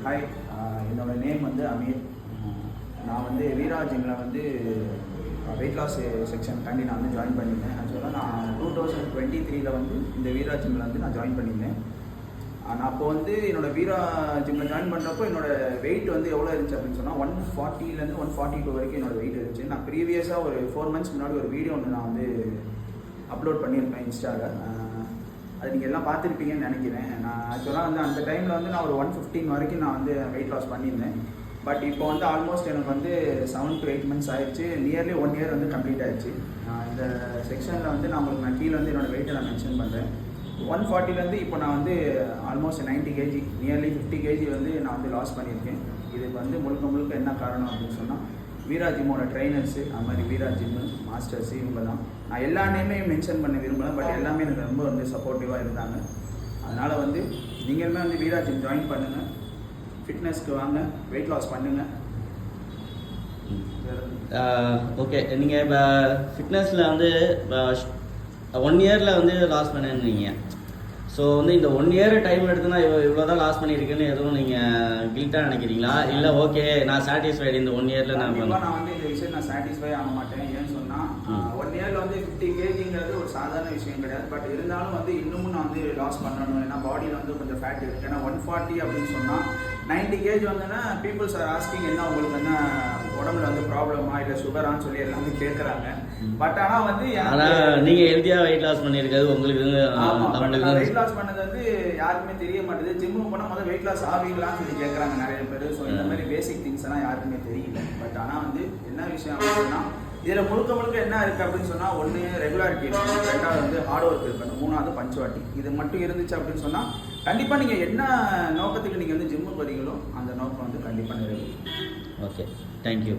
Hi, என்னோடய name வந்து அமீர். நான் வந்து வீரா ஜிம்மில் வந்து வெயிட் லாஸ் செக்ஷனுக்காண்டி நான் வந்து ஜாயின் பண்ணியிருந்தேன். ஆக்சுவலாக நான் 2023 வந்து இந்த வீரா ஜிம்மில் வந்து நான் ஜாயின் பண்ணியிருந்தேன். நான் அப்போ வந்து என்னோடய வீரா ஜிம்மில் ஜாயின் பண்ணுறப்போ என்னோடய வெயிட் வந்து எவ்வளோ இருந்துச்சு அப்படின்னு சொன்னால் 140லேருந்து 142 வரைக்கும் என்னோடய வெயிட் இருந்துச்சு. நான் ப்ரீவியஸாக ஒரு 4 months முன்னாடி ஒரு வீடியோ ஒன்று நான் வந்து அப்லோட் பண்ணியிருப்பேன் இன்ஸ்டாவில். அது நீங்கள் எல்லாம் பார்த்துருப்பீங்கன்னு நினைக்கிறேன். நான் ஆக்சுவலாக வந்து அந்த டைமில் வந்து நான் ஒரு 115 வரைக்கும் நான் வந்து வெயிட் லாஸ் பண்ணியிருந்தேன். பட் இப்போ வந்து ஆல்மோஸ்ட் எனக்கு வந்து 7 to 8 months ஆயிடுச்சு. நியர்லி 1 year வந்து கம்ப்ளீட் ஆயிடுச்சு. இந்த செக்ஷனில் வந்து நான் கீழே வந்து என்னோடய வெயிட்டை நான் மென்ஷன் பண்ணுறேன். 140லேருந்து இப்போ நான் வந்து ஆல்மோஸ்ட் 90 kg, நியர்லி 50 kg வந்து நான் வந்து லாஸ் பண்ணியிருக்கேன். இதுக்கு வந்து முழுக்க என்ன காரணம் அப்படின்னு சொன்னால் வீரா ஜிம்மோட ட்ரைனர்ஸு, அது மாதிரி வீரா ஜிம்மு மாஸ்டர்ஸு, இவங்க தான். நான் எல்லா நேமே மென்ஷன் பண்ண விரும்பலை, பட் எல்லாமே எனக்கு ரொம்ப வந்து சப்போர்ட்டிவாக இருந்தாங்க. அதனால் வந்து நீங்களுமே வந்து வீரா ஜிம் ஜாயின் பண்ணுங்கள், ஃபிட்னஸ்க்கு வாங்க, வெயிட் லாஸ் பண்ணுங்கள். ஓகே, நீங்கள் இப்போ ஃபிட்னஸில் வந்து 1 yearல வந்து லாஸ் பண்ணீங்க. ஸோ வந்து இந்த 1 year டைம் எடுத்துனா இவ்வளோ தான் லாஸ் பண்ணியிருக்கேன்னு எதுவும் நீங்கள் கில்ட்டாக நினைக்கிறீங்களா? இல்லை ஓகே நான் சாட்டிஸ்ஃபைடு இந்த 1 yearல நான் வந்து இந்த விஷயம் நான் சாட்டிஸ்ஃபை ஆக மாட்டேன். ஏன்னு சொன்னால் 1 yearல வந்து 50 kgங்கிறது ஒரு சாதாரண விஷயம் கிடையாது. பட் இருந்தாலும் வந்து இன்னமும் நான் வந்து லாஸ் பண்ணணும். ஏன்னா பாடியில் வந்து கொஞ்சம் ஃபேட் இருக்குது. ஏன்னா 140 அப்படின்னு சொன்னால் 90 kg வந்தோன்னா பீப்புள்ஸ் ஆர் ஆஸ்கிங் என்ன உங்களுக்கு என்ன உடம்புல வந்து ப்ராப்ளமா இல்லை சுகரான்னு சொல்லி எல்லாமே கேட்குறாங்க. பட் ஆனால் வந்து நீங்கள் ஹெல்த்தியாக வெயிட் லாஸ் பண்ணியிருக்காது உங்களுக்கு வெயிட் லாஸ் பண்ணது வந்து யாருக்குமே தெரிய மாட்டேது. ஜிம்முக்கு போனால் முதல்ல வெயிட் லாஸ் ஆவீங்களான்னு சொல்லி கேட்குறாங்க நிறைய பேர். ஸோ இந்த மாதிரி பேசிக் திங்ஸ் எல்லாம் யாருக்குமே தெரியல. பட் ஆனால் வந்து என்ன விஷயம் அப்படின்னா இதில் முழுக்க என்ன இருக்குது அப்படின்னு சொன்னால், ஒன்று ரெகுலாரிட்டி இருக்கணும், 2வது வந்து ஹார்ட் ஒர்க் இருக்கணும், 3வது பஞ்சுவாலிட்டி. இது மட்டும் இருந்துச்சு அப்படின்னு சொன்னால் கண்டிப்பாக நீங்கள் என்ன நோக்கத்துக்கு நீங்கள் வந்து ஜிம்முக்கு வரீங்களோ அந்த நோக்கம் வந்து கண்டிப்பாக நிறைவேறும். Okay, thank you.